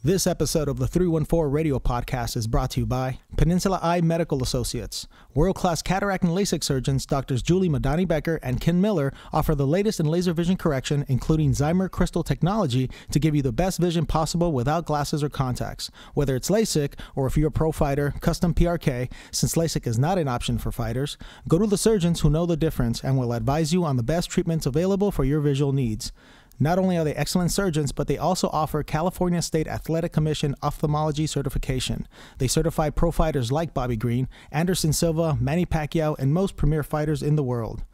This episode of the 314 Radio Podcast is brought to you by Peninsula Eye Medical Associates. World-class cataract and LASIK surgeons Drs. Julie Madani-Becker and Ken Miller offer the latest in laser vision correction, including Zymer crystal technology, to give you the best vision possible without glasses or contacts. Whether it's LASIK or if you're a pro fighter, custom PRK, since LASIK is not an option for fighters, go to the surgeons who know the difference and will advise you on the best treatments available for your visual needs. Not only are they excellent surgeons, but they also offer California State Athletic Commission ophthalmology certification. They certify pro fighters like Bobby Green, Anderson Silva, Manny Pacquiao, and most premier fighters in the world.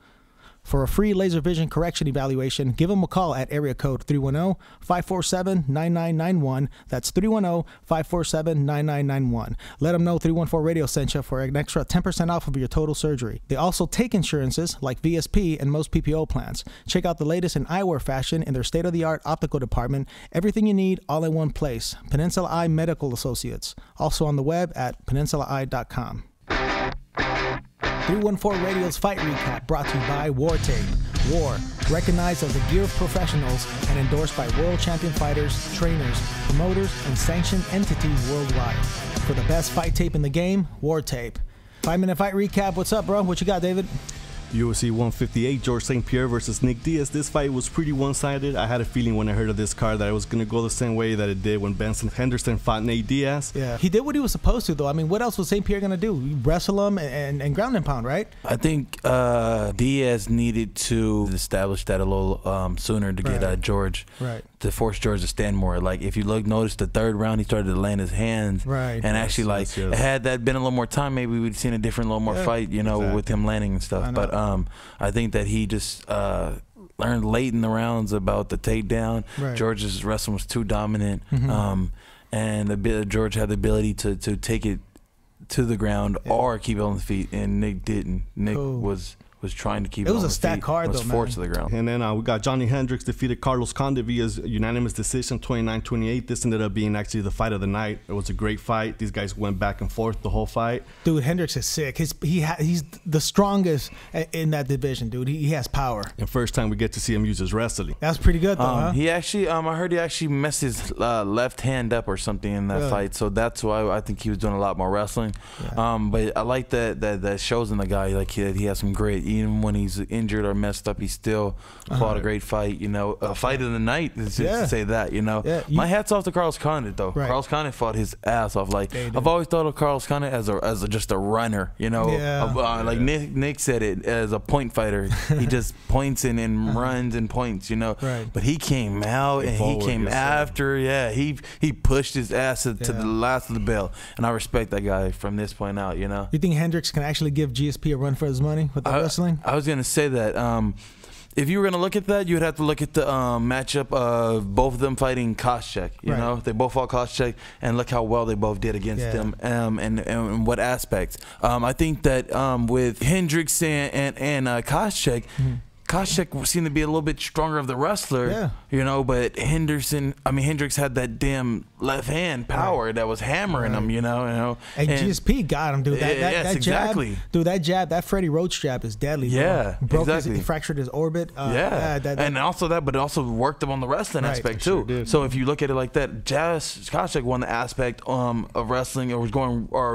For a free laser vision correction evaluation, give them a call at area code 310-547-9991. That's 310-547-9991. Let them know 314 Radio sent you for an extra 10% off of your total surgery. They also take insurances like VSP and most PPO plans. Check out the latest in eyewear fashion in their state-of-the-art optical department. Everything you need all in one place. Peninsula Eye Medical Associates. Also on the web at peninsulaeye.com. 314 Radio's Fight Recap brought to you by War Tape. War, recognized as the gear of professionals and endorsed by world champion fighters, trainers, promoters, and sanctioned entities worldwide. For the best fight tape in the game, War Tape. 5-minute fight recap. What's up, bro? What you got, David? UFC 158, George St. Pierre versus Nick Diaz. This fight was pretty one-sided. I had a feeling when I heard of this card that it was going to go the same way that it did when Benson Henderson fought Nate Diaz. Yeah, he did what he was supposed to, though. I mean, what else was St. Pierre going to do? Wrestle him and ground and pound, right? I think Diaz needed to establish that a little sooner to get George, to force George to stand more. Like, if you notice the third round, he started to land his hands. And actually, had that been a little more time, maybe we'd seen a different, little more fight, with him landing and stuff. But I think that he just learned late in the rounds about the takedown. George's wrestling was too dominant, and George had the ability to take it to the ground or keep it on the feet, and Nick didn't. Nick was trying to keep it on the feet. It was a stacked card, though, man. Forced to the ground. And then we got Johnny Hendricks defeated Carlos Condit via unanimous decision, 29-28. This ended up being actually the fight of the night. It was a great fight. These guys went back and forth the whole fight. Dude, Hendricks is sick. He's the strongest in that division, dude. He has power. And first time we get to see him use his wrestling. That's pretty good, though, huh? He actually, I heard he actually messed his left hand up or something in that fight. So that's why I think he was doing a lot more wrestling. But I like that shows in the guy, like he has some grit. Even when he's injured or messed up, he still fought a great fight. A fight of the night, to say that. My hat's off to Carlos Condit, though. Carlos Condit fought his ass off. Like, I've always thought of Carlos Condit as just a runner. Like Nick said it, as a point fighter. He just points and runs and points. But he came out and he came after. He pushed his ass to the last of the bell, and I respect that guy from this point out. You think Hendricks can actually give GSP a run for his money with the wrestling? I was gonna say that if you were gonna look at that, you would have to look at the matchup of both of them fighting Koscheck. They both fought Koscheck, and look how well they both did against them, and what aspects. I think that with Hendricks and Koscheck. Koscheck seemed to be a little bit stronger of the wrestler, but Hendricks had that damn left hand power that was hammering him, And GSP got him, dude. That jab, dude, that Freddie Roach jab is deadly. He fractured his orbit. And also that, but it also worked him on the wrestling aspect too. Sure, so if you look at it like that, Koscheck won the aspect of wrestling, or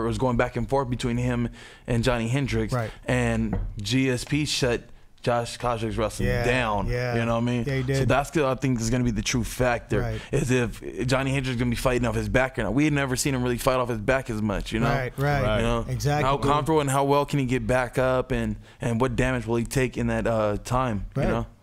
was going back and forth between him and Johnny Hendricks, and GSP shut Josh Koscheck's wrestling down. You know what I mean? Yeah, he did. So that's I think is going to be the true factor. Is if Johnny Hendricks is going to be fighting off his back or not. We had never seen him really fight off his back as much. Exactly. How comfortable and how well can he get back up, and what damage will he take in that time?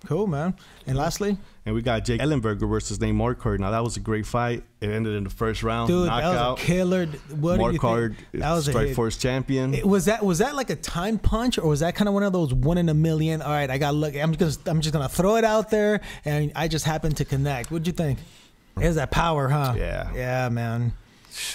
Cool, man. And lastly, and we got Jake Ellenberger versus Nate Marquardt. Now, that was a great fight. It ended in the first round. Dude, knockout. That was a killer. What Marquardt is Strikeforce champion. Was that like a time punch, or was that kind of one of those 1 in a million? All right, I got to look. I'm just gonna throw it out there, and I just happened to connect. What'd you think? It has that power, huh? Yeah, man.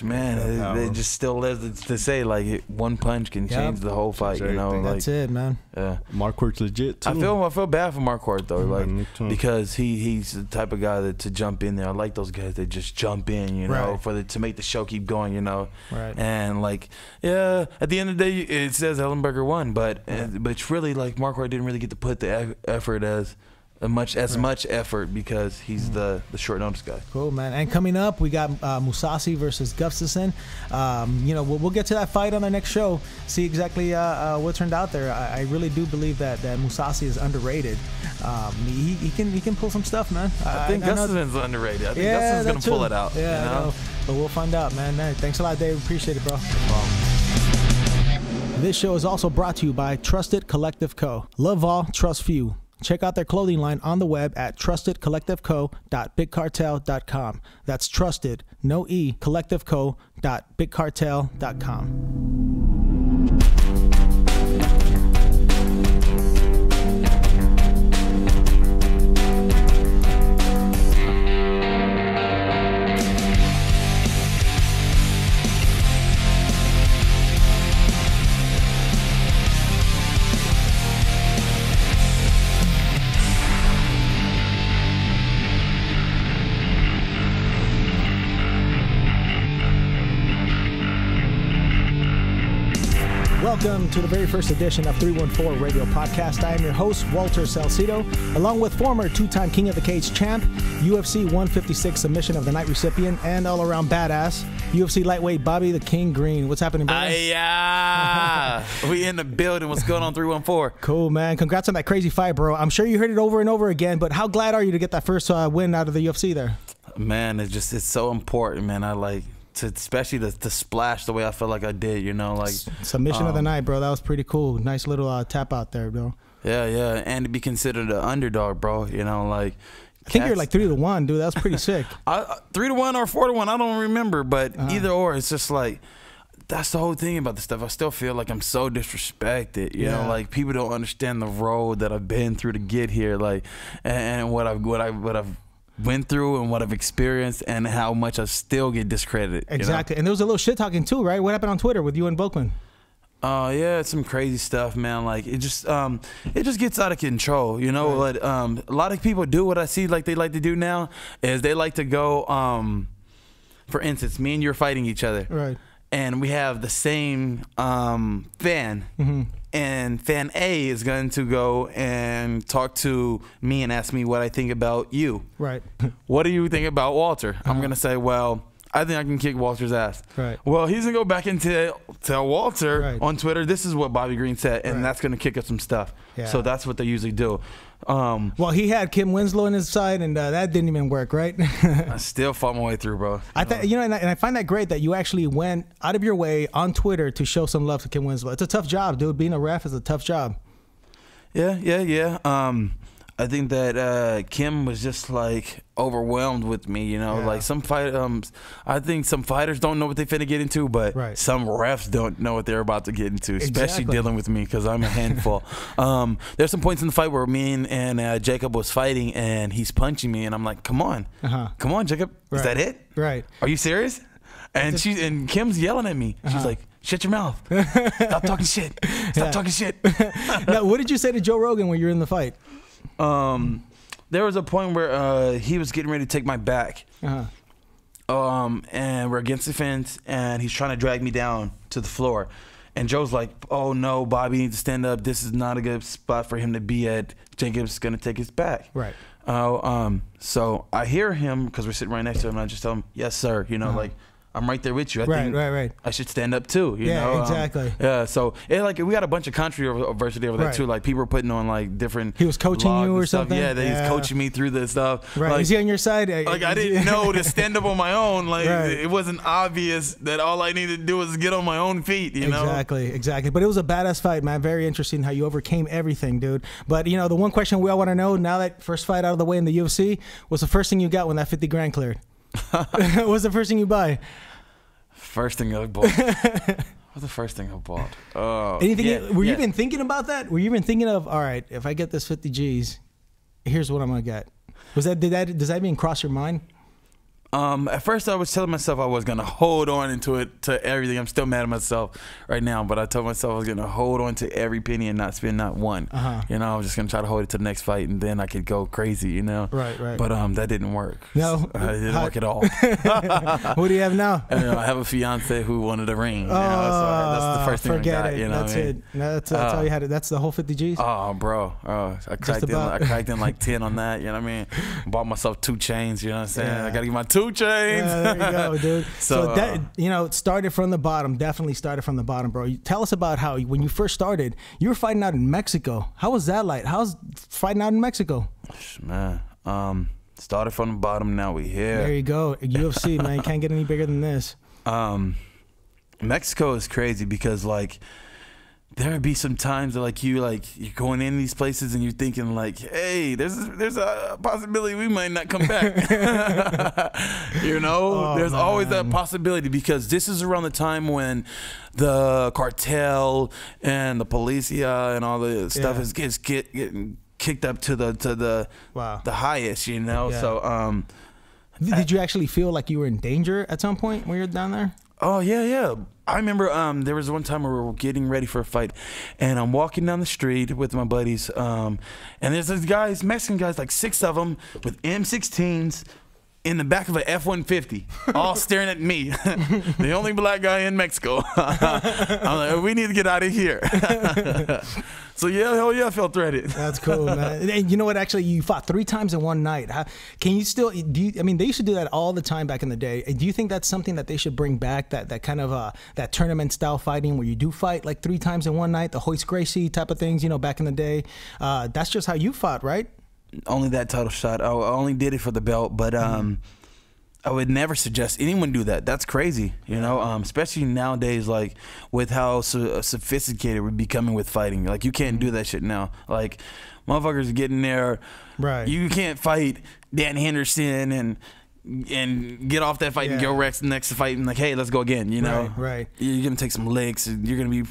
Man, it just still lives to say, like, one punch can change the whole fight. That's it, man. Marquardt's legit too. I feel bad for Marquardt though, because he's the type of guy to jump in there. I like those guys that just jump in, to make the show keep going, And at the end of the day, it says Ellenberger won, but it's really like Marquardt didn't really get to put the effort as much effort because he's the short notice guy. Cool, man. And coming up, we got Mousasi versus Gustafsson. You know, we'll get to that fight on our next show. See exactly what turned out there. I really do believe that Mousasi is underrated. He can pull some stuff, man. I think Gustafsson's underrated. I think Gustafsson's gonna pull it out. Yeah, you know? But we'll find out, man. Thanks a lot, Dave. Appreciate it, bro. This show is also brought to you by Trusted Collective Co. Love all, trust few. Check out their clothing line on the web at trustedcollectiveco.bigcartel.com. That's trusted, no E, collectiveco.bigcartel.com. Welcome to the very first edition of 314 Radio Podcast. I am your host, Walter Salcido, along with former two-time King of the Cage champ, UFC 156 Submission of the Night recipient, and all-around badass, UFC lightweight Bobby the King Green. What's happening, bro? We in the building. What's going on, 314? Cool, man. Congrats on that crazy fight, bro. I'm sure you heard it over and over again, but how glad are you to get that first win out of the UFC there? Man, it's so important, man. Especially to splash the way I felt like I did, you know, like submission of the night, bro. That was pretty cool. Nice little tap out there, bro. Yeah, and to be considered an underdog, bro. You know, like I think you're like 3-1, dude. That was pretty sick. 3-1 or 4-1, I don't remember, but either or, it's just like that's the whole thing about this stuff. I still feel like I'm so disrespected. You know, like people don't understand the road that I've been through to get here, like and what I've went through and what I've experienced and how much I still get discredited. Exactly. You know? And there was a little shit talking too, right? What happened on Twitter with you and Volkman? Yeah, it's some crazy stuff, man. Like it just gets out of control, you know. Right. But a lot of people do what I see like they like to do now is they like to go for instance, me and you're fighting each other. Right. And we have the same fan. Mm-hmm. And fan A is going to go and talk to me and ask me what I think about you. Right. What do you think about Walter? I'm going to say, well, I think I can kick Walter's ass. Right. Well, he's going to go back and tell Walter on Twitter, this is what Bobby Green said, and that's going to kick up some stuff. Yeah. So that's what they usually do. Well, he had Kim Winslow on his side, and that didn't even work, right? I still fought my way through, bro. And I find that great that you actually went out of your way on Twitter to show some love to Kim Winslow. It's a tough job, dude. Being a ref is a tough job. Yeah. I think that Kim was just like overwhelmed with me, you know. Like some I think some fighters don't know what they finna get into, but some refs don't know what they're about to get into, especially dealing with me because I'm a handful. There's some points in the fight where me and Jacob was fighting and he's punching me and I'm like, come on, Jacob, is that it? Right? Are you serious? And Kim's yelling at me. She's like, shut your mouth. Stop talking shit. Stop talking shit. Now, what did you say to Joe Rogan when you were in the fight? There was a point where he was getting ready to take my back. And we're against the fence, and he's trying to drag me down to the floor. And Joe's like, oh, no, Bobby needs to stand up. This is not a good spot for him to be at. Jacob's going to take his back. Right. So I hear him because we're sitting right next to him, and I just tell him, yes, sir. You know, like, I'm right there with you. I think I should stand up too. You know? Exactly. So like we got a bunch of controversy over there too. Like people were putting on like different. He was coaching you or something. Yeah, he's coaching me through this stuff. Right. Like, is he on your side? Like I didn't know to stand up on my own. Like it wasn't obvious that all I needed to do was get on my own feet. You know. Exactly. But it was a badass fight, man. Very interesting how you overcame everything, dude. But you know, the one question we all want to know now that first fight out of the way in the UFC was the first thing you got when that 50 grand cleared. What was the first thing you buy? First thing I bought. What's the first thing I bought? Anything? Were you even thinking about that? Were you even thinking of, all right, if I get this 50 G's, here's what I'm gonna get? Does that even cross your mind? At first I was telling myself I was gonna hold on into it to everything. I'm still mad at myself right now, but I told myself I was gonna hold on to every penny and not spend not one. You know, I was just gonna try to hold it to the next fight, and then I could go crazy. You know, right. But that didn't work. No, it didn't work at all. What do you have now? I have a fiance who wanted a ring. You know, so that's the first thing I got. You know, that's it. That's all you had. That's the whole 50 G's. Oh, bro, I cracked in like 10 on that. You know what I mean? Bought myself 2 chains. You know what I'm saying? Yeah. I gotta get my 2 chains. There you go, dude. So that, you know, it started from the bottom. Definitely started from the bottom, bro. Tell us about how when you first started, you were fighting out in Mexico. How was that like? How's fighting out in Mexico? Man, started from the bottom. Now we here. There you go. UFC, man. You can't get any bigger than this. Mexico is crazy because like there would be some times that like you're going in these places and you're thinking like, hey, there's a possibility we might not come back. You know, there's always that possibility because this is around the time when the cartel and the policia and all the stuff is getting kicked up to the highest, you know. So did you actually feel like you were in danger at some point when you were down there? Oh yeah. I remember there was one time where we were getting ready for a fight, and I'm walking down the street with my buddies, and there's these guys, Mexican guys, like 6 of them with M16s in the back of an F-150, all staring at me, the only black guy in Mexico. I'm like, we need to get out of here. So yeah, hell yeah, I felt threatened. That's cool, man. And you know what? Actually, you fought 3 times in one night. Can you still? I mean, they used to do that all the time back in the day. Do you think that's something that they should bring back? That kind of that tournament style fighting where you do fight like 3 times in one night, the Hoist Gracie type of things. You know, back in the day. That's just how you fought, right? Only that title shot. I only did it for the belt, but I would never suggest anyone do that. That's crazy, you know, especially nowadays, like with how sophisticated we're becoming with fighting. Like you can't do that shit now. Like motherfuckers are getting there. Right. You can't fight Dan Henderson and get off that fight and go next fight and like, hey, let's go again. You know, right. You're gonna take some licks and you're gonna be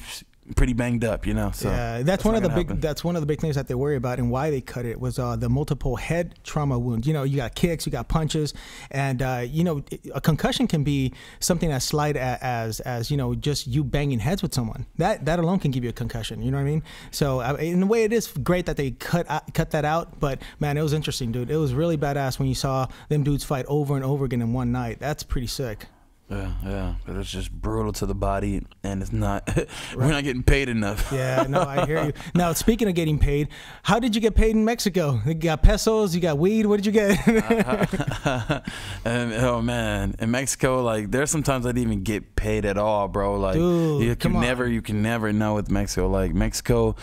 pretty banged up, you know. So yeah, that's one of the big things that they worry about, and why they cut it was the multiple head trauma wounds. You know, you got kicks, you got punches, and you know, a concussion can be something as slight as you know, just you banging heads with someone. That alone can give you a concussion. You know what I mean? So in a way, it is great that they cut that out. But man, it was interesting, dude. It was really badass when you saw them dudes fight over and over again in one night. That's pretty sick. Yeah, but it's just brutal to the body, and it's not. We're not getting paid enough. Yeah, no, I hear you. Now, speaking of getting paid, how did you get paid in Mexico? You got pesos, you got weed. What did you get? And oh man, in Mexico, like there's sometimes I didn't even get paid at all, bro. Like dude, you can never know with Mexico. Like Mexico.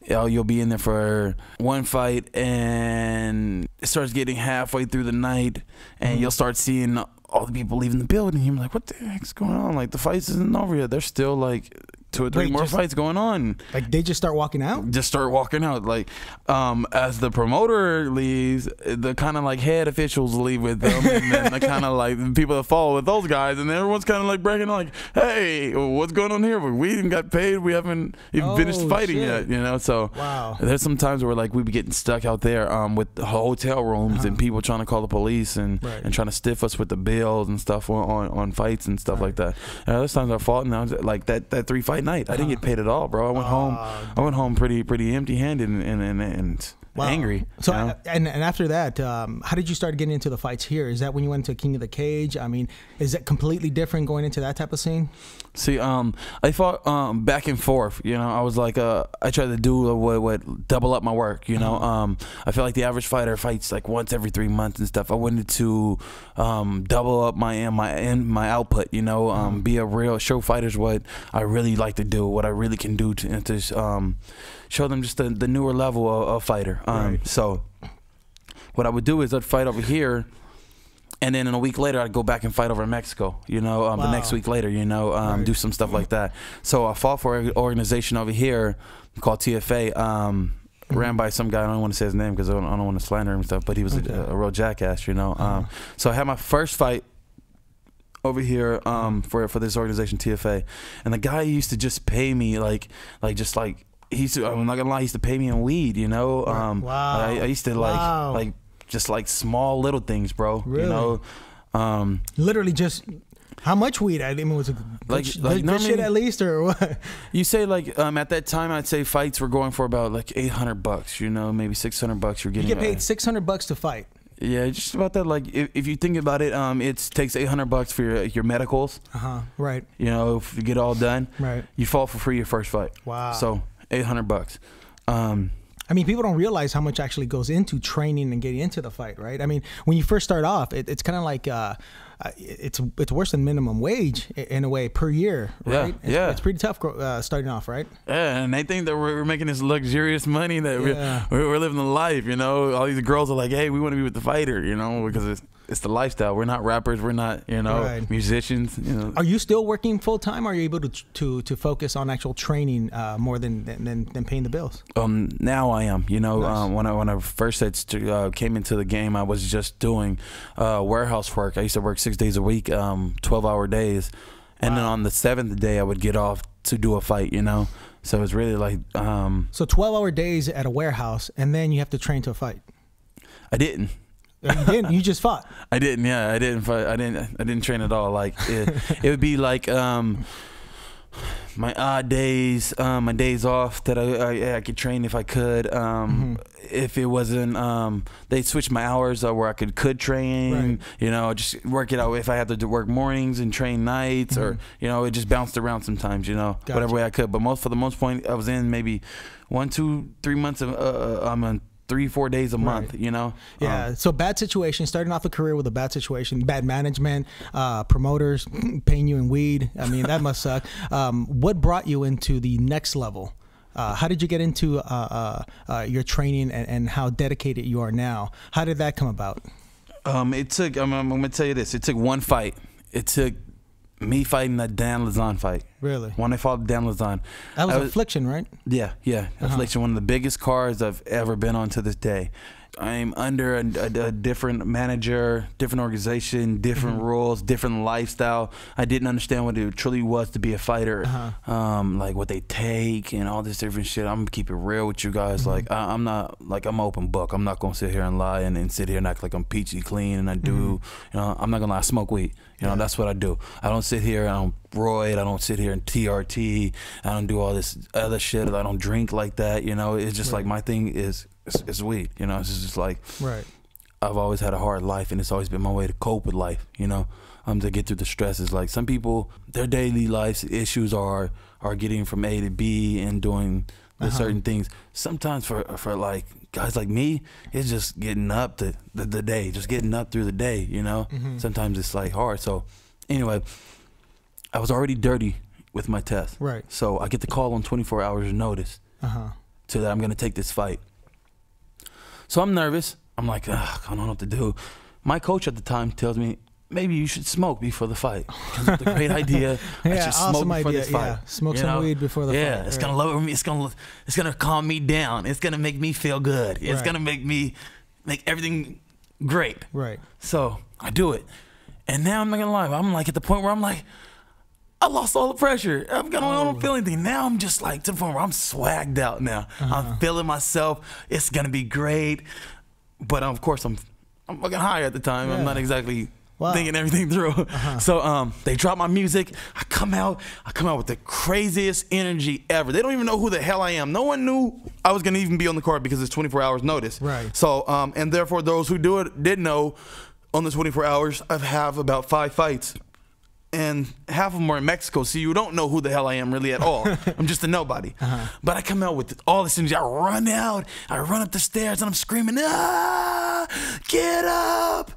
You'll be in there for one fight, and it starts getting halfway through the night, and you'll start seeing all the people leaving the building. You're like, what the heck's going on? Like the fight isn't over yet. There's still like 2 or 3 more fights going on. Like they just start walking out? Just start walking out. Like as the promoter leaves, the kind of like head officials leave with them, and then the kind of like people that follow with those guys, and everyone's kind of like breaking like, hey, what's going on here? We even got paid. We haven't even finished fighting yet, you know? So there's some times where like we be getting stuck out there with the hotel rooms and people trying to call the police and trying to stiff us with the bills and stuff on fights and stuff like that. And there's times I fought and I was like that 3-fight night. I didn't get paid at all, bro. I went home pretty empty-handed and angry. So you know? and after that, how did you start getting into the fights here? Is that when you went to King of the Cage? I mean, is that completely different going into that type of scene? See, I fought back and forth. You know, I was like, I tried to do what double up my work. You know, I feel like the average fighter fights like once every 3 months and stuff. I wanted to double up my output. You know, be a real show fighter is what I really like to do. What I really can do to show them just the newer level of fighter. So what I would do is I'd fight over here, and then in a week later I'd go back and fight over in Mexico, you know, the next week later, you know, do some stuff like that. So I fought for an organization over here called TFA, ran by some guy. I don't want to say his name because I don't want to slander him and stuff, but he was a real jackass, you know. So I had my first fight over here for this organization TFA, and the guy used to just pay me like he used to, I'm not gonna lie, he used to pay me in weed, you know. I used to like just like small little things, bro. Really? You know, Literally just how much weed? I mean, was it good shit at least, or what? You say like at that time, I'd say fights were going for about like $800. You know, maybe $600. You're getting. You get paid $600 to fight. Yeah, just about that. Like if you think about it, it takes $800 for your medicals. Right. You know, if you get all done, right, you fought for free your first fight. Wow. So $800. I mean, people don't realize how much actually goes into training and getting into the fight, right? I mean, when you first start off, it's kind of like it's worse than minimum wage in a way per year, right? Yeah, it's pretty tough starting off, right? Yeah, and they think that we're making this luxurious money, that we're living the life, you know. All these girls are like, hey, we want to be with the fighter, you know, because it's the lifestyle. We're not rappers. We're not, you know, musicians. You know. Are you still working full time? Or are you able to focus on actual training more than paying the bills? Now I am. You know, nice. When I first came into the game, I was just doing warehouse work. I used to work 6 days a week, 12-hour days, and then on the 7th day I would get off to do a fight. You know, so it's really like so 12-hour days at a warehouse, and then you have to train to a fight. I didn't. You didn't? You just fought? I didn't. Yeah, I didn't fight. I didn't train at all. Like it would be like my odd days, my days off that I could train if I could. If it wasn't, they'd switch my hours where I could train. Right. You know, just work it out. If I had to work mornings and train nights, or you know, it just bounced around sometimes. You know, whatever way I could. But for the most point, I was in maybe 1, 2, 3 months of I'm on 3-4 days a month, you know? Yeah, so bad situation, starting off a career with a bad situation, bad management, promoters paying you in weed. I mean, that must suck. What brought you into the next level? How did you get into your training and how dedicated you are now? How did that come about? It took, I'm going to tell you this, it took one fight. It took me fighting that Dan Lazan fight. Really? When I fought Dan Lazan. That was Affliction, right? Yeah. Affliction, one of the biggest cards I've ever been on to this day. I'm under a different manager, different organization, different rules, different lifestyle. I didn't understand what it truly was to be a fighter, like what they take and all this different shit. I'm gonna keep it real with you guys. Like I'm not like I'm an open book. I'm not gonna sit here and lie and sit here and act like I'm peachy clean. And I do, you know, I'm not gonna lie. I smoke weed. You know, that's what I do. I don't sit here. I don't roid. I don't sit here and TRT. I don't do all this other shit. I don't drink like that. You know, it's just like my thing is. It's weed, you know. It's just like I've always had a hard life, and it's always been my way to cope with life, you know. To get through the stresses. Like some people, their daily life's issues are getting from A to B and doing the certain things. Sometimes for like guys like me, it's just getting up to the day, just getting up through the day, you know. Sometimes it's like hard. So anyway, I was already dirty with my test. Right. So I get the call on 24 hours notice to that I'm gonna take this fight. So I'm nervous. I'm like, I don't know what to do. My coach at the time tells me, maybe you should smoke before the fight. It's a great idea. I should smoke before this fight. Yeah. Smoke some weed before the fight. Yeah, it's gonna lower me. It's gonna calm me down. It's gonna make me feel good. It's gonna make everything great. Right. So I do it, and now I'm not gonna lie. I'm like at the point where I'm like, I lost all the pressure. I don't feel anything. Now I'm just like to the point where I'm swagged out now. I'm feeling myself. It's going to be great. But of course, I'm fucking high at the time. I'm not exactly thinking everything through. So they drop my music. I come out with the craziest energy ever. They don't even know who the hell I am. No one knew I was going to even be on the card because it's 24 hours notice. Right. So, and therefore, those who did know on the 24 hours, I have about 5 fights. And half of them are in Mexico, so you don't know who the hell I am really at all. I'm just a nobody. But I come out with all this energy. I run out. I run up the stairs, and I'm screaming, get up,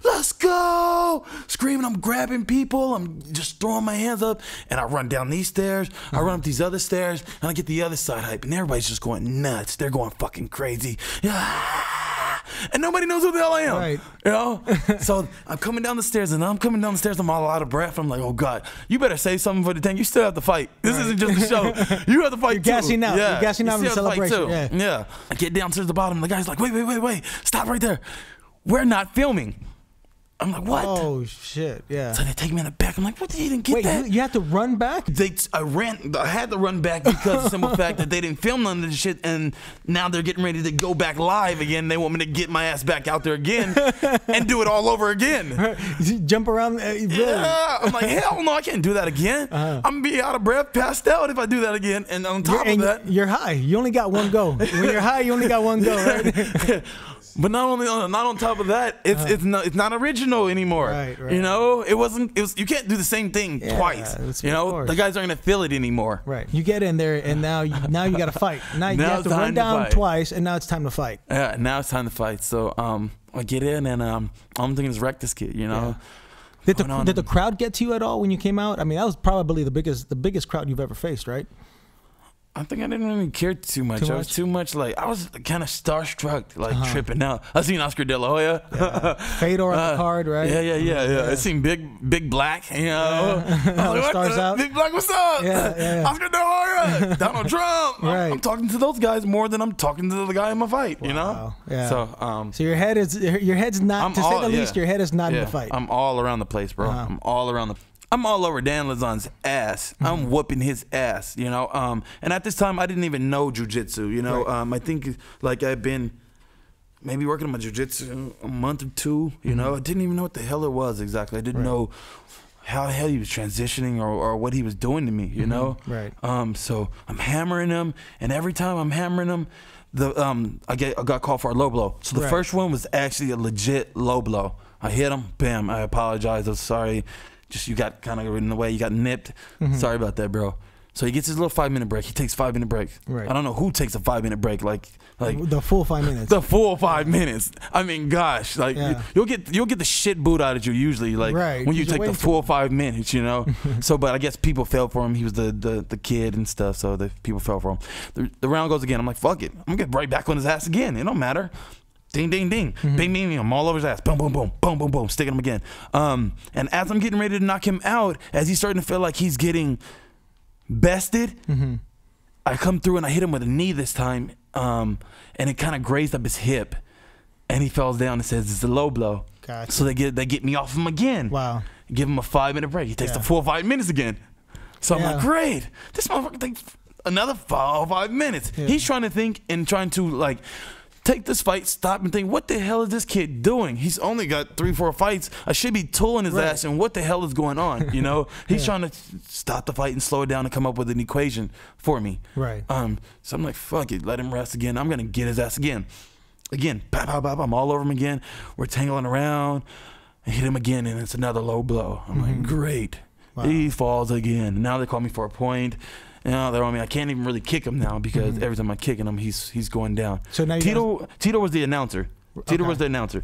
let's go. Screaming, I'm grabbing people. I'm just throwing my hands up, and I run down these stairs. I run up these other stairs, and I get the other side hype, and everybody's just going nuts. They're going fucking crazy. And nobody knows who the hell I am. Right. You know? So I'm coming down the stairs, and I'm coming down the stairs. I'm all out of breath. I'm like, oh, God, you better say something for the tank. You still have to fight. This isn't just a show. You have to fight, too. You're gassing out. Yeah. You're gassing out in the celebration. Yeah. I get down to the bottom. The guy's like, wait. Stop right there. We're not filming. I'm like, what? Oh shit! Yeah. So they take me in the back. I'm like, what? You didn't get Wait, that? you had to run back? I had to run back because of the simple fact that they didn't film none of this shit, and now they're getting ready to go back live again. They want me to get my ass back out there again and do it all over again. Jump around. Really? Yeah, I'm like, hell no, I can't do that again. I'm gonna be out of breath, passed out if I do that again. And on top of that, you're high. You only got one go. When you're high, you only got one go. Right? But not on top of that, it's not original anymore. Right. You know, it was you can't do the same thing twice. You know, the guys aren't gonna feel it anymore. Right. You get in there and now you got to fight. Now you have to run down twice, and now it's time to fight. Yeah, now it's time to fight. So I get in and I'm thinking is wreck this kid. You know. Yeah. Did the crowd get to you at all when you came out? I mean, that was probably the biggest crowd you've ever faced, right? I think I didn't really care too much. I was too much like, I was kind of starstruck, like tripping out. I seen Oscar De La Hoya. Fedor on the card, right? Yeah. I seen Big Black, you know. Like, Stars out. Big Black, what's up? Yeah. Oscar De La Hoya. Donald Trump. Right. I'm talking to those guys more than I'm talking to the guy in my fight, you know? Yeah. So your head's not, to say the least, your head is not in the fight. I'm all around the place, bro. I'm all over Dan Lazon's ass. I'm whooping his ass, you know. And at this time, I didn't even know jiu-jitsu, you know. Right. I think like I've been maybe working on my jiu-jitsu a month or two, you know. I didn't even know what the hell it was exactly. I didn't know how the hell he was transitioning or what he was doing to me, you know. Right. So I'm hammering him, and every time I'm hammering him, I got called for a low blow. So the first one was actually a legit low blow. I hit him, bam. I apologize. I'm sorry. Just you got kind of in the way. You got nipped. Sorry about that, bro. So he gets his little 5-minute break. He takes 5-minute breaks. Right. I don't know who takes a 5-minute break. Like the full 5 minutes. The full 5 minutes. I mean, gosh, like you'll get the shit booed out of you usually. Like when you take the full 5 minutes, you know. So, but I guess people fell for him. He was the kid and stuff. So the people fell for him. The round goes again. I'm like, fuck it. I'm gonna get right back on his ass again. It don't matter. Ding, ding, ding. Bing, bing, bing. I'm all over his ass. Boom, boom, boom. Boom, boom, boom. Sticking him again. And as I'm getting ready to knock him out, as he's starting to feel like he's getting bested, I come through and I hit him with a knee this time. And it kind of grazed up his hip. And he falls down and says, it's a low blow. Gotcha. So they get me off him again. Wow. Give him a 5-minute break. He takes the full 5 minutes again. So I'm like, great. This motherfucker takes another 5 minutes. He's trying to think and trying to like take this fight, stop and think, what the hell is this kid doing? He's only got 3-4 fights. I should be tooling his ass, and what the hell is going on? You know, he's trying to stop the fight and slow it down and come up with an equation for me. Right. So I'm like, fuck it, let him rest again. I'm gonna get his ass again. Again, pow, pow, pow, I'm all over him again. We're tangling around. I hit him again, and it's another low blow. I'm like, great. Wow. He falls again. Now they call me for a point. You know, they're on me. I can't even really kick him now because every time I'm kicking him, he's going down. So now Tito was the announcer. Tito was the announcer.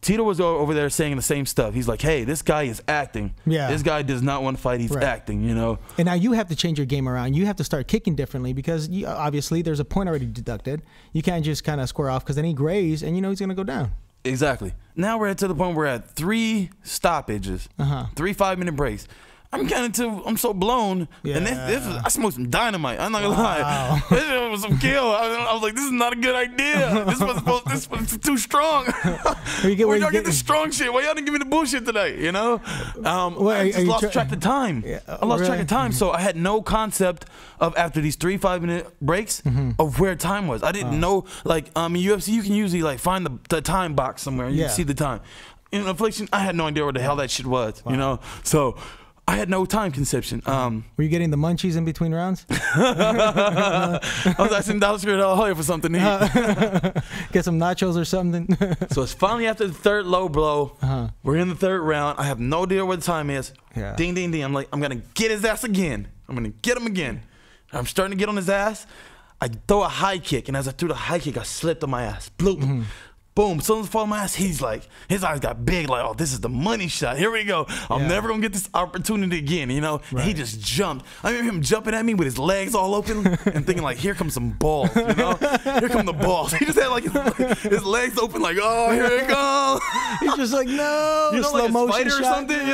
Tito was over there saying the same stuff. He's like, hey, this guy is acting. Yeah. This guy does not want to fight. He's acting, you know. And now you have to change your game around. You have to start kicking differently because obviously there's a point already deducted. You can't just kind of square off because then he graze and you know he's going to go down. Exactly. Now we're to the point where we're at 3 stoppages, 3 5-minute breaks. I'm so blown. Yeah. And I smoked some dynamite. I'm not gonna lie. This was some kill. I was like, this is not a good idea. This was too strong. Where y'all get this strong shit? Why y'all didn't give me the bullshit today? You know? I just lost track of time. I lost track of time. So I had no concept of after these 3 5-minute breaks of where time was. I didn't know. Like in UFC, you can usually like find the time box somewhere and you can see the time. In Affliction, I had no idea where the hell that shit was. You know? So I had no time conception. Were you getting the munchies in between rounds? I was asking Dallas for something to eat. Get some nachos or something. So it's finally after the 3rd low blow. We're in the 3rd round. I have no idea where the time is. Ding, ding, ding. I'm like, I'm going to get his ass again. I'm going to get him again. I'm starting to get on his ass. I throw a high kick, and as I threw the high kick, I slipped on my ass. Bloop. Boom, someone's falling on my ass. He's like, his eyes got big, like, oh, this is the money shot. Here we go. I'm never going to get this opportunity again, you know? And he just jumped. I remember him jumping at me with his legs all open and thinking, like, here comes some balls, you know? Here come the balls. He just had, like, his legs open, like, oh, here it comes. He's just like, no. You know, slow like a motion spider shot. or something?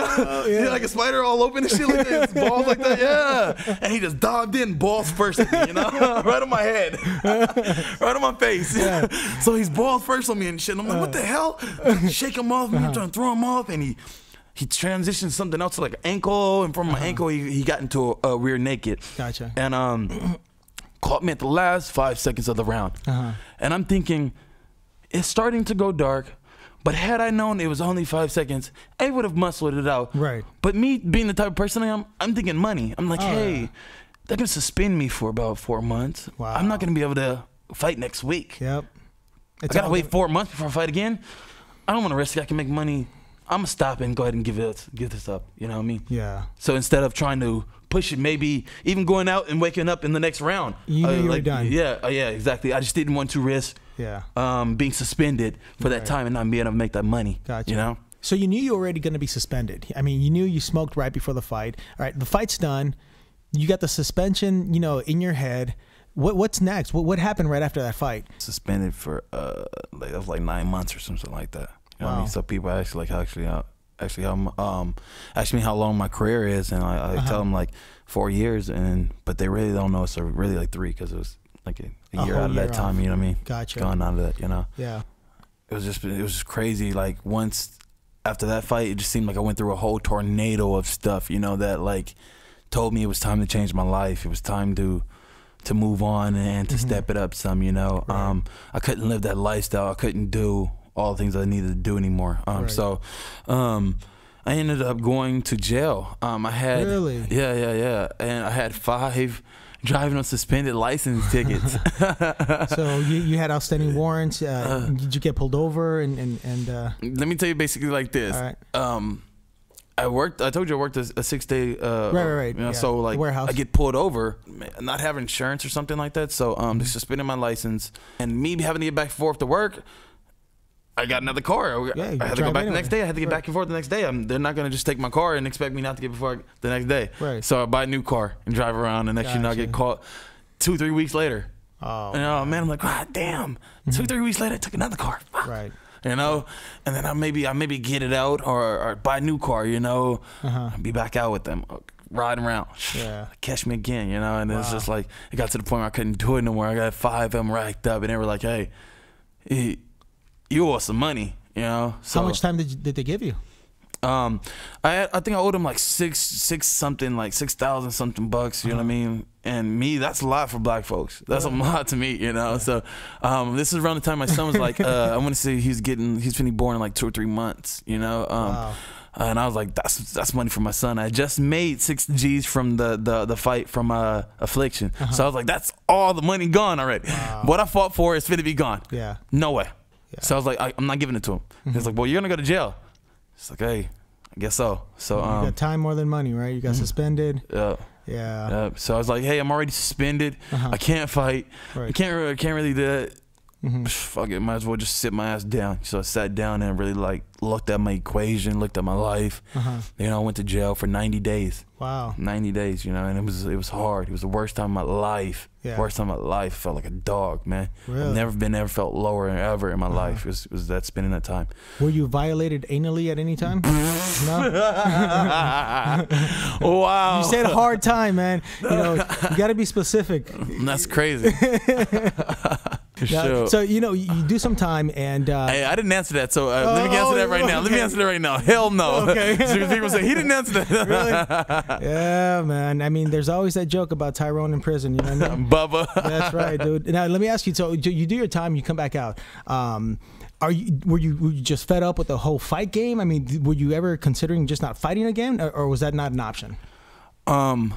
Yeah, like a spider all open and shit like that. His balls like that, yeah. And he just dived in, balls first at me, you know? Right on my head. Right on my face. So he's balls first on me. and shit. I'm like, what the hell? Shake him off, man, trying to throw him off, and he transitioned something else to like ankle, and from my ankle he got into a rear naked. Gotcha. And caught me at the last 5 seconds of the round. And I'm thinking, it's starting to go dark, but had I known it was only 5 seconds, I would have muscled it out. Right. But me being the type of person I am, I'm thinking money. I'm like, hey, they're gonna suspend me for about 4 months. Wow. I'm not gonna be able to fight next week. Yep. I gotta wait 4 months before I fight again. I don't want to risk it. I can make money. I'm gonna stop and go ahead and give this up. You know what I mean? Yeah. So instead of trying to push it, maybe even going out and waking up in the next round, you knew you were done. Yeah, yeah, exactly. I just didn't want to risk being suspended for that time and not being able to make that money. Gotcha. You know? So you knew you were already going to be suspended. I mean, you knew you smoked right before the fight. All right, the fight's done. You got the suspension, you know, in your head. What's next? What happened right after that fight? Suspended for that was like 9 months or something like that. You know what I mean? So people ask like ask me how long my career is, and I tell them like 4 years, but they really don't know. So really like 3, because it was like a year out of that time. You know what I mean? Gotcha. Gone out of that, you know. Yeah. It was just crazy. Like once after that fight, it just seemed like I went through a whole tornado of stuff, you know, that like told me it was time to change my life. It was time to move on and to step it up some, you know. Right. I couldn't live that lifestyle. I couldn't do all the things I needed to do anymore. So I ended up going to jail. I had really? Yeah. And I had 5 driving on suspended license tickets. So you had outstanding warrants. Did you get pulled over? And let me tell you basically like this. All right. I told you I worked a 6-day right. You know, so like warehouse. I get pulled over, not having insurance or something like that. So they suspended my license, and me having to get back and forth to work. I got another car. I had to go back the next day. I had to get back and forth the next day. They're not gonna just take my car and expect me not to get before the next day. Right. So I buy a new car and drive around, and next you know I get caught 2-3 weeks later. Oh. And man, I'm like, God damn. 2-3 weeks later, I took another car. Right. You know, and then I maybe get it out or buy a new car, you know, be back out with them, riding around. Yeah. Catch me again, you know, and it's just like, it got to the point where I couldn't do it no more. I got 5 of them racked up, and they were like, hey, you owe us some money, you know. So, how much time did they give you? I think I owed them like $6,000 something bucks, you know what I mean? And me, that's a lot for black folks. That's a lot to me, you know. So this is around the time my son was like, I want to say he's going to be born in like 2 or 3 months, you know. And I was like, that's money for my son. I just made 6 G's from the fight from Affliction. So I was like, that's all the money gone already. What I fought for is finna be gone. Yeah. No way. Yeah. So I was like, I'm not giving it to him. He's like, well, you're gonna go to jail. It's like, hey, I guess so. So you got time more than money, right? You got suspended. Yeah. So I was like, hey, I'm already suspended. I can't fight. Right. I can't really do that. Fuck it, might as well just sit my ass down. So I sat down and really like looked at my equation, looked at my life. You know, I went to jail for 90 days. Wow. 90 days, you know, and it was hard. It was the worst time of my life. Yeah. Worst time of my life. I felt like a dog, man. Really? I've never felt lower ever in my life. It was that spending that time. Were you violated anally at any time? No. Wow. You said hard time, man. You know, you got to be specific. That's crazy. Now, so you know, you do some time, and hey, I didn't answer that. So let me answer that right now. Let me answer that right now. Hell no. Okay. People say he didn't answer that. Really? Yeah, man. I mean, there's always that joke about Tyrone in prison. You know what I mean? Bubba. That's right, dude. Now let me ask you. So you do your time, you come back out. Were you just fed up with the whole fight game? I mean, were you ever considering just not fighting again, or was that not an option? No,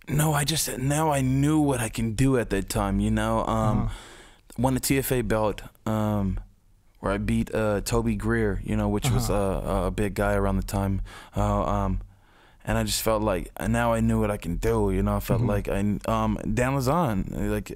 now I knew what I can do at that time. You know, won the TFA belt. Where I beat Toby Greer, you know, which was a big guy around the time. And I just felt like now I knew what I can do. You know, I felt like Dan Lazan, like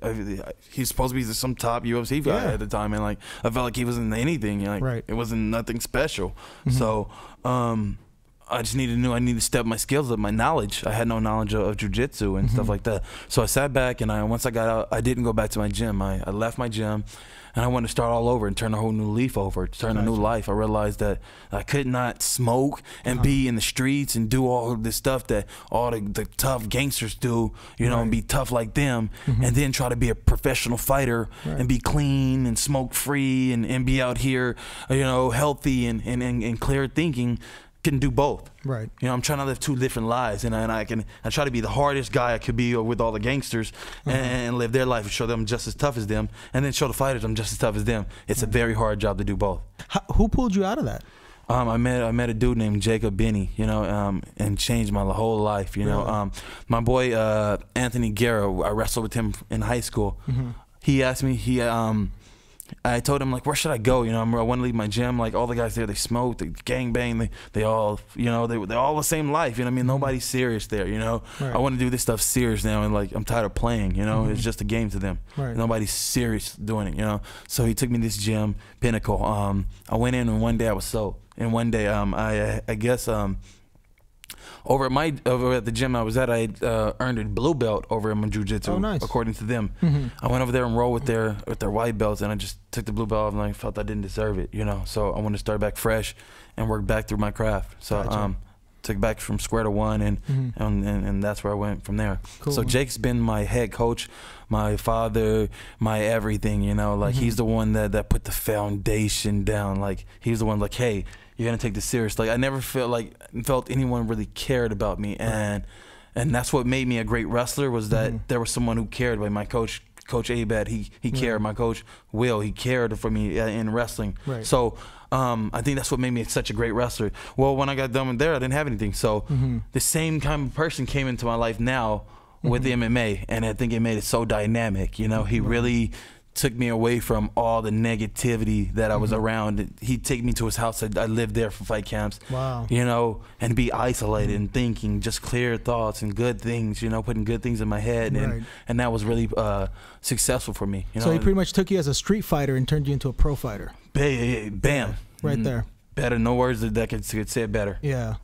he's supposed to be some top UFC guy at the time, and like I felt like he wasn't anything. Like it wasn't nothing special. So I I just needed I needed to step my skills up, my knowledge. I had no knowledge of jiu-jitsu and stuff like that. So I sat back, and once I got out, I didn't go back to my gym. I left my gym, and I wanted to start all over and turn a whole new leaf over, turn a new life. I realized that I could not smoke and be in the streets and do all this stuff that all the tough gangsters do, you know, and be tough like them, and then try to be a professional fighter and be clean and smoke free and be out here, you know, healthy and clear thinking. Can do both. Right. You know, I'm trying to live two different lives, and I try to be the hardest guy I could be with all the gangsters and live their life and show them I'm just as tough as them, and then show the fighters I'm just as tough as them. It's a very hard job to do both. Who pulled you out of that? I met a dude named Jacob Benny, you know, and changed my whole life. You know, my boy Anthony Guerra, I wrestled with him in high school. He asked me, I told him, like, where should I go? You know, I want to leave my gym. Like, all the guys there, they smoke, they gangbang, they all, you know, they're all the same life. You know what I mean? Nobody's serious there, you know? I want to do this stuff serious now, and, like, I'm tired of playing, you know? It's just a game to them. Nobody's serious doing it, you know? So he took me to this gym, Pinnacle. I went in, and one day I was soaked. And one day, I guess, over at the gym I was at, I earned a blue belt over in my jiu-jitsu, according to them. I went over there and rolled with their white belts, and I just took the blue belt off, and I felt I didn't deserve it, you know. So I wanted to start back fresh and work back through my craft. So took back from square to one, and that's where I went from there. Cool. So Jake's been my head coach, my father, my everything, you know. Like, he's the one that put the foundation down. Like, he's the one, like, hey, you're gonna take this serious. Like, I never felt anyone really cared about me, and that's what made me a great wrestler, was that there was someone who cared. Like my coach Abad, he cared. My coach Will, he cared for me in wrestling. So I think that's what made me such a great wrestler. Well, when I got done with there, I didn't have anything. So the same kind of person came into my life now with the MMA, and I think it made it so dynamic. You know, he really took me away from all the negativity that I was around. He'd take me to his house. I lived there for fight camps. Wow. You know, and be isolated and thinking just clear thoughts and good things, you know, putting good things in my head. And that was really successful for me. You know? So he pretty much took you as a street fighter and turned you into a pro fighter. Bam. Right there. Better. No words that could say it better. Yeah.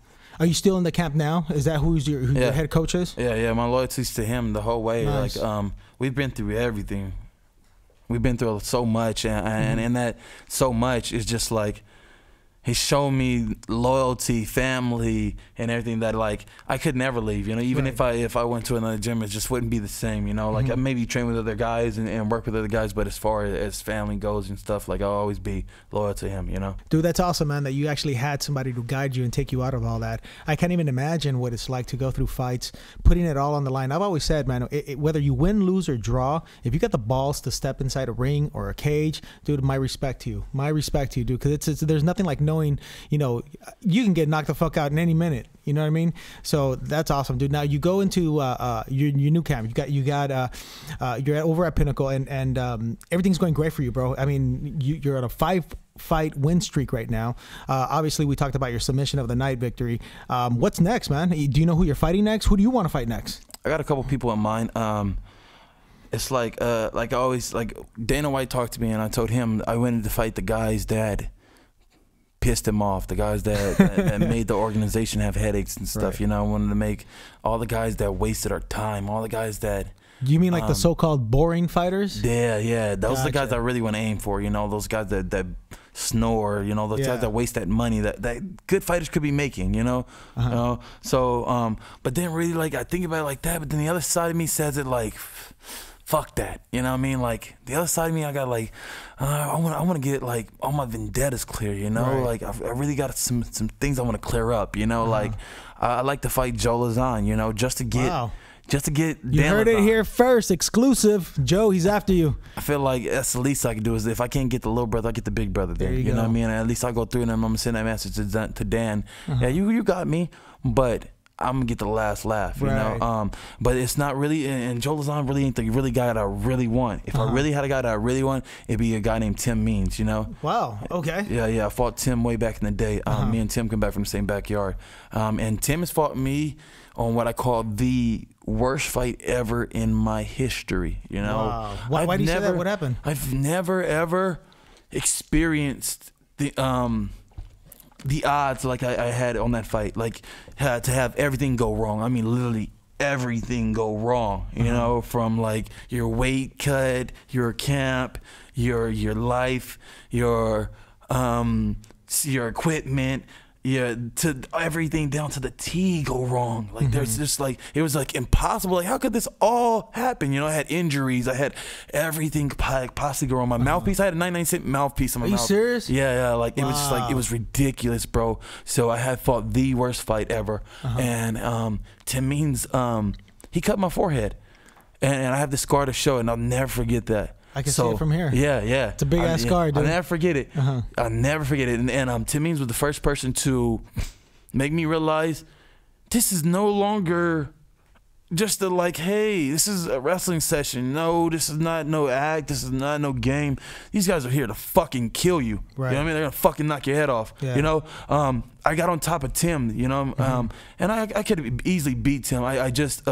Are you still in the camp now? Is that who your head coach is? Yeah. My loyalty's to him the whole way. Nice. Like, we've been through everything. We've been through so much, and in that so much is just like, he showed me loyalty, family, and everything that, like, I could never leave. You know, even if I went to another gym, it just wouldn't be the same. You know, like I maybe train with other guys and work with other guys, but as far as family goes and stuff, like, I'll always be loyal to him. You know, dude, that's awesome, man. That you actually had somebody to guide you and take you out of all that. I can't even imagine what it's like to go through fights, putting it all on the line. I've always said, man, whether you win, lose, or draw, if you got the balls to step inside a ring or a cage, dude, my respect to you. My respect to you, dude, because there's nothing like knowing, you know, you can get knocked the fuck out in any minute. You know what I mean? So that's awesome, dude. Now you go into your new camp. You're over at Pinnacle, and everything's going great for you, bro. I mean, you're on a 5-fight win streak right now. Obviously, we talked about your submission of the night victory. What's next, man? Do you know who you're fighting next? Who do you want to fight next? I got a couple people in mind. It's like I always, like, Dana White talked to me, and I told him I wanted to fight the guys that pissed him off, the guys that made the organization have headaches and stuff. You know, I wanted to make all the guys that wasted our time, all the guys that... You mean like the so-called boring fighters? Yeah. Those are the guys I really want to aim for, you know, those guys that snore, you know, those guys that waste that money that good fighters could be making, you know? You know? So, but then really, like, I think about it like that, but then the other side of me says it like... Fuck that, you know what I mean? Like, the other side of me, I got, like, I want to get, like, all my vendettas clear, you know? Like, I really got some things I want to clear up, you know? Like, I like to fight Joe Lazan, you know, just to get You heard it here first, exclusive. Joe, he's after you. I feel like that's the least I can do, is if I can't get the little brother, I get the big brother there. You know what I mean? At least I go through and I'm gonna send that message to Dan. Yeah, you got me, but I'm gonna get the last laugh, you know. But it's not really, and Joe Lazan really ain't the really guy that I really want. If I really had a guy that I really want, it'd be a guy named Tim Means, you know. Wow. Okay. Yeah. I fought Tim way back in the day. Me and Tim come back from the same backyard, and Tim has fought me on what I call the worst fight ever in my history. You know. Wow. Why do you say that? What happened? I've never ever experienced the the odds like I had on that fight, like to have everything go wrong. I mean, literally everything go wrong, you know, from like your weight cut, your camp, your life, your equipment, to everything down to the T go wrong. Like there's just like, it was like impossible. Like how could this all happen? You know, I had injuries, I had everything possibly go wrong. My mouthpiece, I had a 99-cent mouthpiece on my mouth. Are you serious? Yeah, like it was just like, it was ridiculous, bro. So I had fought the worst fight ever. And Tim Means, he cut my forehead, and I have the scar to show, and I'll never forget that. I can see it from here. Yeah. It's a big ass scar, dude. I'll never forget it. I'll never forget it. And Tim Means was the first person to make me realize this is no longer just a like, hey, this is a wrestling session. No, this is not no act. This is not no game. These guys are here to fucking kill you. Right. You know what I mean? They're gonna fucking knock your head off. Yeah. You know, I got on top of Tim. You know, and I could have easily beat Tim. I just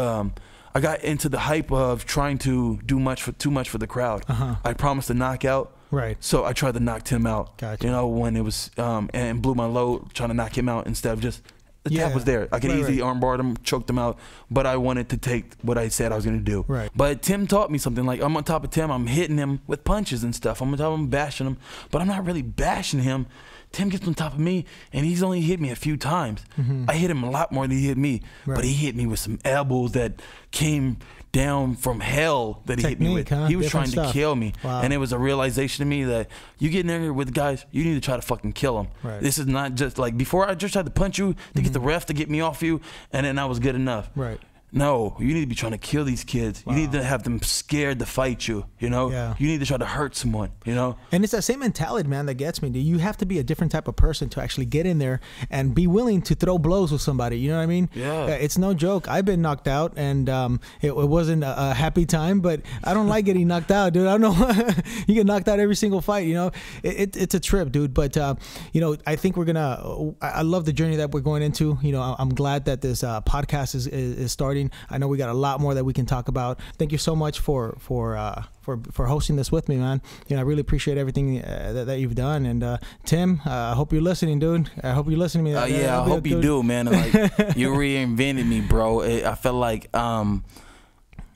I got into the hype of trying to do too much for the crowd. I promised to knock out. Right. So I tried to knock Tim out. Gotcha. You know, when it was and blew my load trying to knock him out instead of just the tap was there. I could easily armbar him, choked him out, but I wanted to take what I said I was gonna do. Right. But Tim taught me something. Like I'm on top of Tim, I'm hitting him with punches and stuff. I'm on top of him, bashing him, but I'm not really bashing him. Tim gets on top of me, and he's only hit me a few times. I hit him a lot more than he hit me, but he hit me with some elbows that came down from hell that he hit me with. He was trying to kill me, and it was a realization to me that you get in there with guys, you need to try to fucking kill them. Right. This is not just like before I just tried to punch you to get the ref to get me off you, and then that was good enough. Right. No, you need to be trying to kill these kids. You need to have them scared to fight you, you know? You need to try to hurt someone, you know? And it's that same mentality, man, that gets me. You have to be a different type of person to actually get in there and be willing to throw blows with somebody. You know what I mean? Yeah. It's no joke. I've been knocked out, and it wasn't a happy time, but I don't like getting knocked out, dude. I don't know. You get knocked out every single fight, you know? It's a trip, dude. But, you know, I think we're going to, I love the journey that we're going into. You know, I'm glad that this podcast is starting. I know we got a lot more that we can talk about. Thank you so much for hosting this with me, man. You know, I really appreciate everything that you've done. And Tim, I hope you're listening, dude. I hope you're listening to me. Yeah, I hope you do, man. Like you reinvented me, bro. I felt like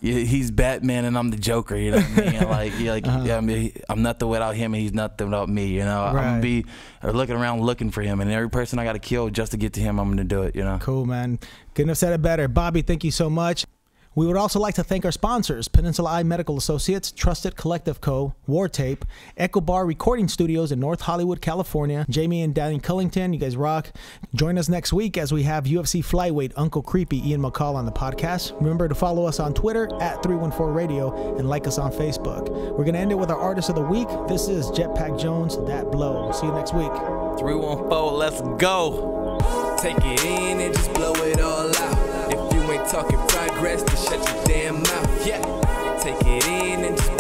he's Batman and I'm the Joker. You know what I mean? Yeah, I mean, I'm nothing without him and he's nothing without me. You know, I'm gonna be looking around looking for him, and every person I got to kill just to get to him, I'm gonna do it. You know. Cool, man. Couldn't have said it better, Bobby. Thank you so much. We would also like to thank our sponsors, Peninsula Eye Medical Associates, Trusted Collective Co., War Tape, Echo Bar Recording Studios in North Hollywood, California, Jamie and Danny Cullington, you guys rock. Join us next week as we have UFC flyweight Uncle Creepy Ian McCall on the podcast. Remember to follow us on Twitter at 314 Radio and like us on Facebook. We're going to end it with our Artist of the Week. This is Jetpack Jones, That Blow. See you next week. 314, let's go. Take it in and just blow it all out. If you ain't talking progress, then shut your damn mouth. Yeah, take it in and just